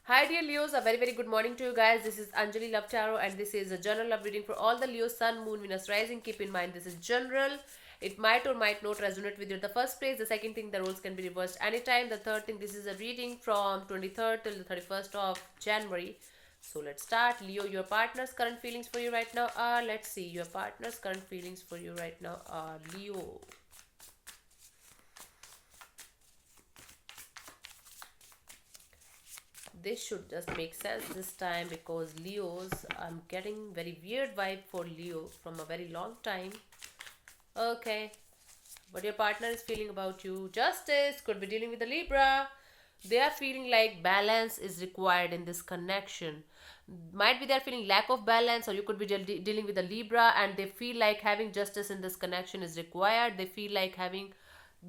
Hi, dear Leos. A very good morning to you guys. This is Anjali Love Tarot, and this is a general love reading for all the Leos, Sun, Moon, Venus, Rising. Keep in mind, this is general. It might or might not resonate with you. The first place, the second thing, the roles can be reversed anytime. The third thing, this is a reading from 23rd till the 31st of January. So let's start. Leo, your partner's current feelings for you right now are. Let's see. Your partner's current feelings for you right now are Leo. This should just make sense this time because Leos, I'm getting very weird vibe for Leo from a very long time. Okay, what your partner is feeling about you. Justice could be dealing with the Libra. They are feeling like balance is required in this connection. Might be they're feeling lack of balance, or you could be dealing with a Libra and they feel like having justice in this connection is required. They feel like having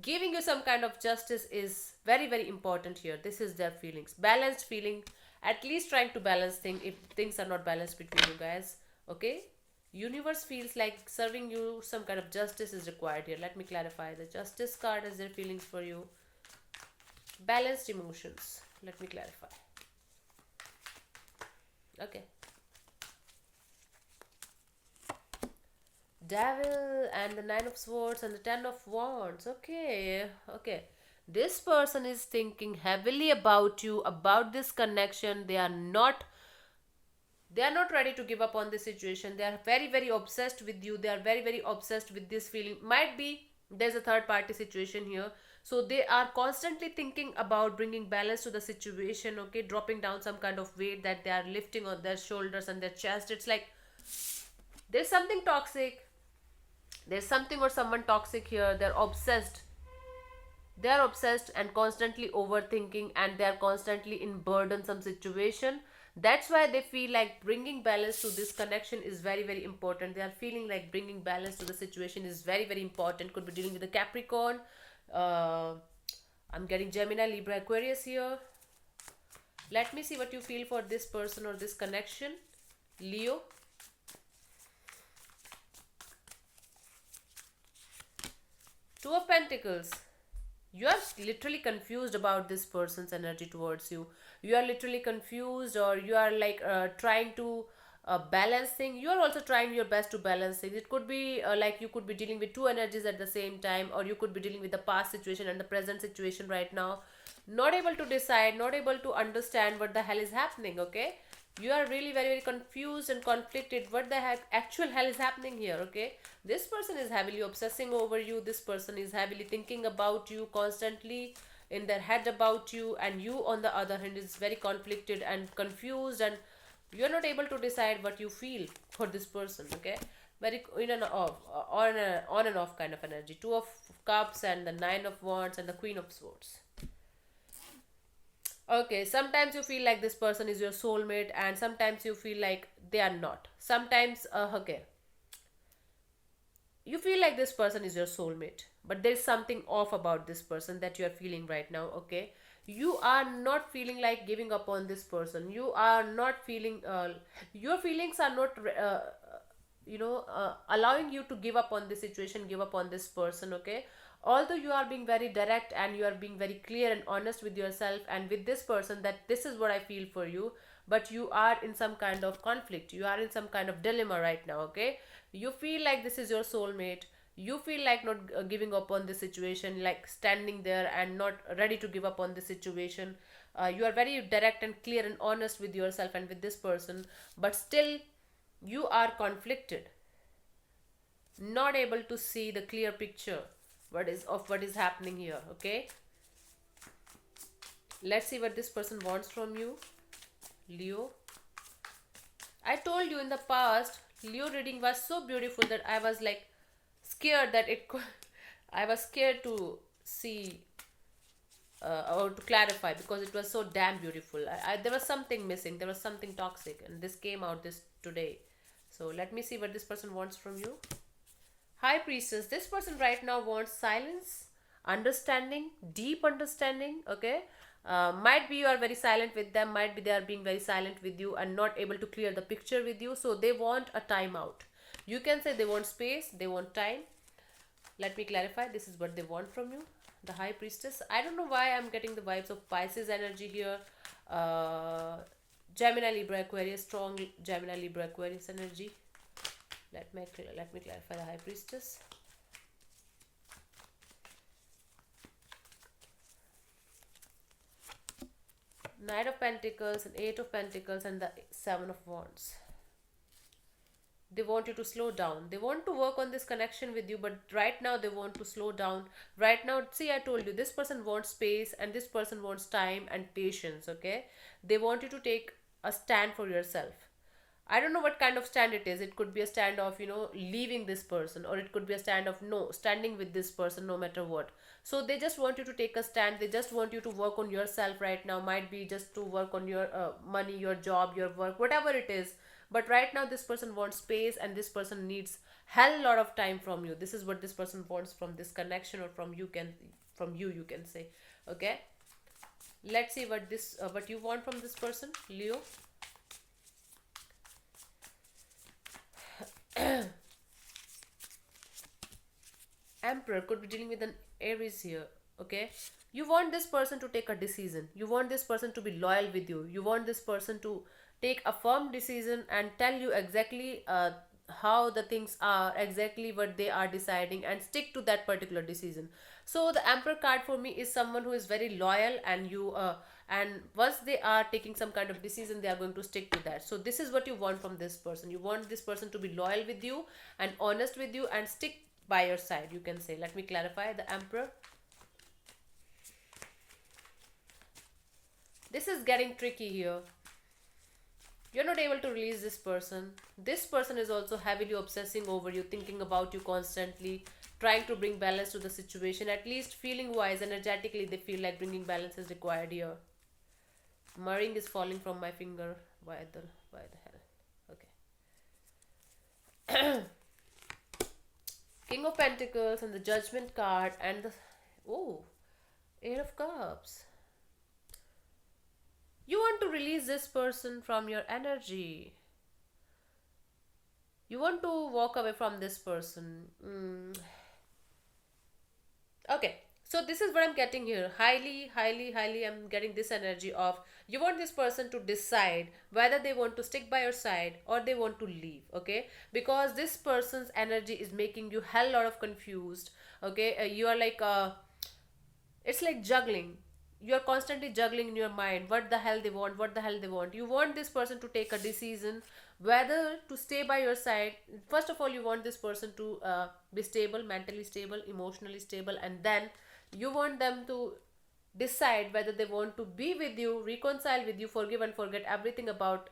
giving you some kind of justice is very important here. This is their feelings. Balanced feeling, at least trying to balance things if things are not balanced between you guys. Okay, universe feels like serving you some kind of justice is required here. Let me clarify. The justice card has their feelings for you. Balanced emotions, let me clarify. Okay, devil and the nine of swords and the 10 of wands. Okay, this person is thinking heavily about you, about this connection. They are not ready to give up on this situation. They are very obsessed with you. They are very obsessed with this feeling. Might be there's a third party situation here, so they are constantly thinking about bringing balance to the situation. Okay, dropping down some kind of weight that they are lifting on their shoulders and their chest. It's like there's something toxic. There's something or someone toxic here. They're obsessed and constantly overthinking, and they're constantly in burdensome situation. That's why they feel like bringing balance to this connection is very important. They are feeling like bringing balance to the situation is very important. Could be dealing with the Capricorn. uh, I'm getting Gemini, Libra, Aquarius here. Let me see what you feel for this person or this connection. Leo. Two of Pentacles. You are literally confused about this person's energy towards you. You are literally confused, or you are like trying to balance things. You are also trying your best to balance things. It could be like you could be dealing with two energies at the same time, or you could be dealing with the past situation and the present situation right now. Not able to decide, not able to understand what the hell is happening. Okay, you are really very confused and conflicted. What the heck actual hell is happening here? Okay, this person is heavily obsessing over you. This person is heavily thinking about you constantly in their head about you, and you on the other hand is very conflicted and confused, and you're not able to decide what you feel for this person. Okay, very in and off, on and off kind of energy. Two of cups and the nine of wands and the queen of swords. Okay, sometimes you feel like this person is your soulmate, and sometimes you feel like they are not. Sometimes, okay, you feel like this person is your soulmate, but there's something off about this person that you are feeling right now. Okay, you are not feeling like giving up on this person. You are not feeling, your feelings are not, allowing you to give up on this situation, give up on this person. Okay, although you are being very direct and you are being very clear and honest with yourself and with this person that this is what I feel for you, but you are in some kind of conflict, you are in some kind of dilemma right now. Okay, you feel like this is your soulmate. You feel like not giving up on the situation, like standing there and not ready to give up on the situation. You are very direct and clear and honest with yourself and with this person, but still you are conflicted, not able to see the clear picture what is happening here. Okay, let's see what this person wants from you. Leo, I told you in the past, Leo reading was so beautiful that I was like scared that it could. I was scared to see or to clarify because it was so damn beautiful. There was something missing. There was something toxic, and this came out this today. So let me see what this person wants from you. High Priestess. This person right now wants silence, understanding, deep understanding. Okay. Might be you are very silent with them, might be they are being very silent with you and not able to clear the picture with you. So they want a timeout. You can say they want space, they want time. Let me clarify. This is what they want from you. The High Priestess. I don't know why I'm getting the vibes of Pisces energy here. uh, Gemini, Libra, Aquarius, strong Gemini, Libra, Aquarius energy. Let me clarify the High Priestess. Knight of Pentacles and Eight of Pentacles and the Seven of Wands. They want you to slow down. They want to work on this connection with you, but right now they want to slow down. Right now, see, I told you, this person wants space and this person wants time and patience, okay? They want you to take a stand for yourself. I don't know what kind of stand it is. It could be a stand of, leaving this person, or it could be a stand of no, standing with this person no matter what. So they just want you to take a stand. They just want you to work on yourself right now. Might be just to work on your money, your job, your work, whatever it is. But right now, this person wants space and this person needs hell lot of time from you. This is what this person wants from this connection, or from you, you can say. Okay. Let's see what you want from this person, Leo. Emperor could be dealing with an Aries here. Okay, you want this person to take a decision. You want this person to be loyal with you. You want this person to take a firm decision and tell you exactly how the things are, exactly what they are deciding, and stick to that particular decision. So the Emperor card for me is someone who is very loyal, and and once they are taking some kind of decision, they are going to stick to that. So this is what you want from this person. You want this person to be loyal with you and honest with you and stick by your side, you can say. Let me clarify the Emperor. This is getting tricky here. You're not able to release this person. This person is also heavily obsessing over you, thinking about you constantly, trying to bring balance to the situation. At least feeling wise, energetically, they feel like bringing balance is required here. Marring is falling from my finger. Why the hell? Okay. King of Pentacles and the Judgment card and the Eight of Cups. You want to release this person from your energy. You want to walk away from this person. Okay, so this is what I'm getting here. Highly, I'm getting this energy of you want this person to decide whether they want to stick by your side or they want to leave. Okay, because this person's energy is making you hell lot of confused. Okay, you are like it's like juggling. You're constantly juggling in your mind what the hell they want, what the hell they want. You want this person to take a decision whether to stay by your side. First of all, you want this person to be stable, mentally stable, emotionally stable, and then you want them to decide whether they want to be with you, reconcile with you, forgive and forget everything about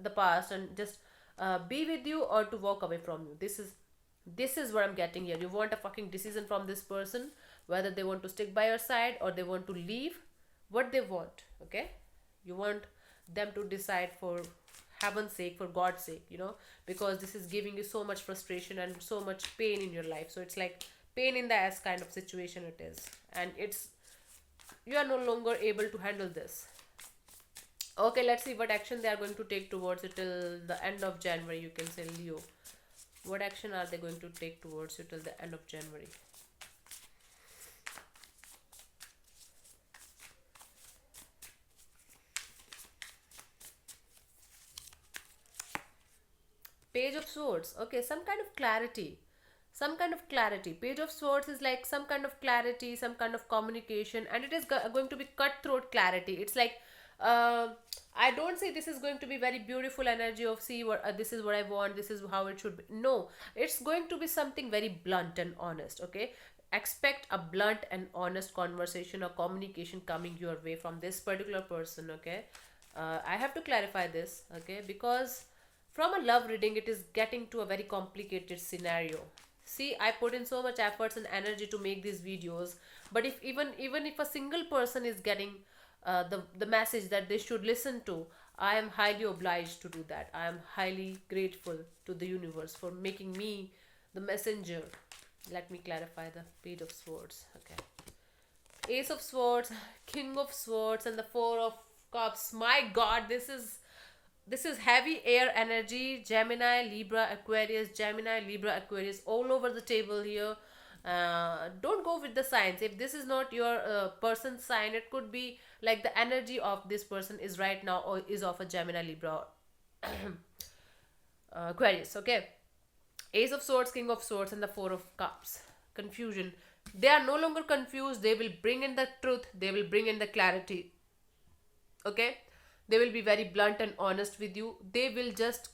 the past, and just be with you, or to walk away from you. This is what I'm getting here. You want a fucking decision from this person whether they want to stick by your side or they want to leave. What they want, okay? You want them to decide for heaven's sake, for God's sake, because this is giving you so much frustration and so much pain in your life. So it's like pain in the ass kind of situation it is, and it's you are no longer able to handle this. Okay, let's see what action they are going to take towards it till the end of January. You can say, Leo. What action are they going to take towards you till the end of January? Page of Swords. Okay, some kind of clarity. Some kind of clarity. Page of Swords is like some kind of clarity, some kind of communication, and it is going to be cutthroat clarity. It's like, uh, I don't say this is going to be very beautiful energy of see what this is what I want, this is how it should be. No, it's going to be something very blunt and honest. Okay, expect a blunt and honest conversation or communication coming your way from this particular person. Okay, I have to clarify this. Okay, because from a love reading it is getting to a very complicated scenario. See, I put in so much efforts and energy to make these videos, but if even if a single person is getting the message that they should listen to, I am highly obliged to do that. I am highly grateful to the universe for making me the messenger. Let me clarify the Page of Swords. Okay, Ace of Swords, King of Swords, and the Four of Cups. My God, this is heavy air energy. Gemini, Libra, Aquarius, Gemini, Libra, Aquarius, all over the table here. Don't go with the signs. If this is not your person's sign, it could be like the energy of this person is right now or is of a Gemini, Libra, Aquarius. Okay, Ace of Swords, King of Swords, and the Four of Cups. Confusion. They are no longer confused. They will bring in the truth. They will bring in the clarity. Okay, they will be very blunt and honest with you. They will just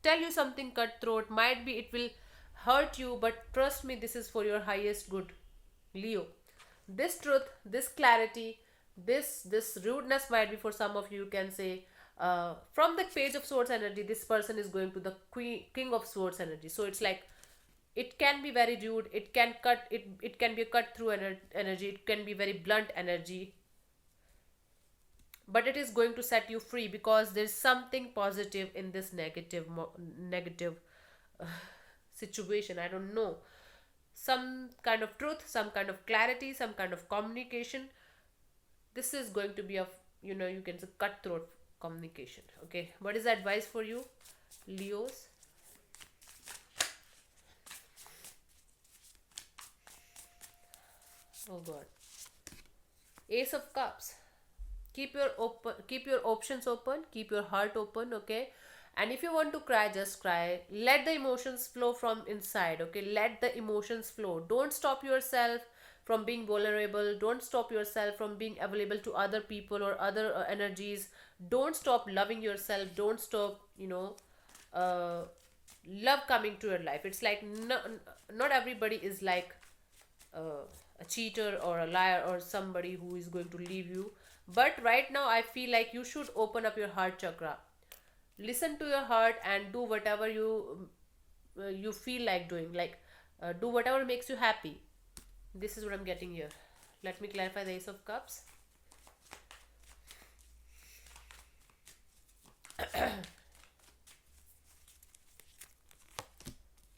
tell you something cutthroat. Might be it will hurt you, but trust me, this is for your highest good, Leo. This truth, this clarity, this rudeness might be for some of you. You can say, from the Page of Swords energy, this person is going to the King of Swords energy. So it's like it can be very rude. It can cut. It can be a cut through energy. It can be very blunt energy, but it is going to set you free because there's something positive in this negative uh, situation. I don't know, some kind of truth, some kind of clarity, some kind of communication. This is going to be a, you can say, cutthroat communication. Okay, what is the advice for you, Leos? Oh god. Ace of Cups. Keep your options open, keep your heart open. Okay, and if you want to cry, just cry. Let the emotions flow from inside. Okay, let the emotions flow. Don't stop yourself from being vulnerable. Don't stop yourself from being available to other people or other energies. Don't stop loving yourself. Don't stop, uh, love coming to your life. It's like not everybody is like uh, a cheater or a liar or somebody who is going to leave you. But right now, I feel like you should open up your heart chakra. Listen to your heart and do whatever you feel like doing. Like, do whatever makes you happy. This is what I'm getting here. Let me clarify the Ace of Cups.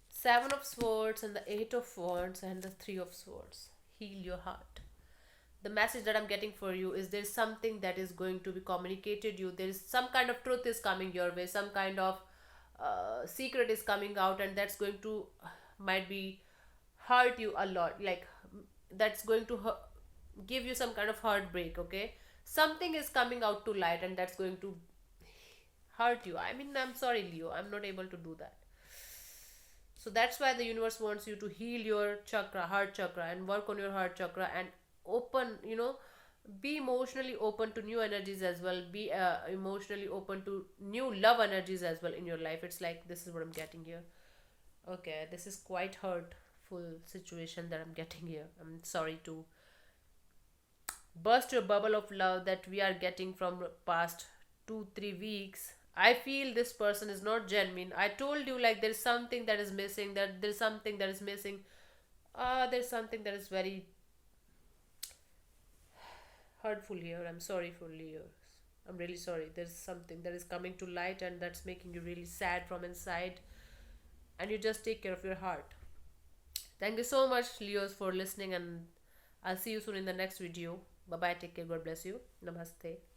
Seven of Swords and the Eight of Wands and the Three of Swords. Heal your heart. The message that I'm getting for you is there's something that is going to be communicated you. There is some kind of truth is coming your way. Some kind of secret is coming out, and that's going to might be hurt you a lot. Like, that's going to give you some kind of heartbreak. Okay, something is coming out to light, and that's going to hurt you. I mean, I'm sorry, Leo. I'm not able to do that. So that's why the universe wants you to heal your chakra, heart chakra, and work on your heart chakra and open, be emotionally open to new energies as well. Be emotionally open to new love energies as well in your life. It's like this is what I'm getting here. Okay, this is quite hurtful situation that I'm getting here. I'm sorry to burst your bubble of love that we are getting from past 2 3 weeks. I feel this person is not genuine. I told you, like, there's something that is missing, that there's something that is missing. There's something that is very hurtful here. I'm sorry for Leo. I'm really sorry. There's something that is coming to light and that's making you really sad from inside. And you just take care of your heart. Thank you so much, Leos, for listening, and I'll see you soon in the next video. Bye bye. Take care. God bless you. Namaste.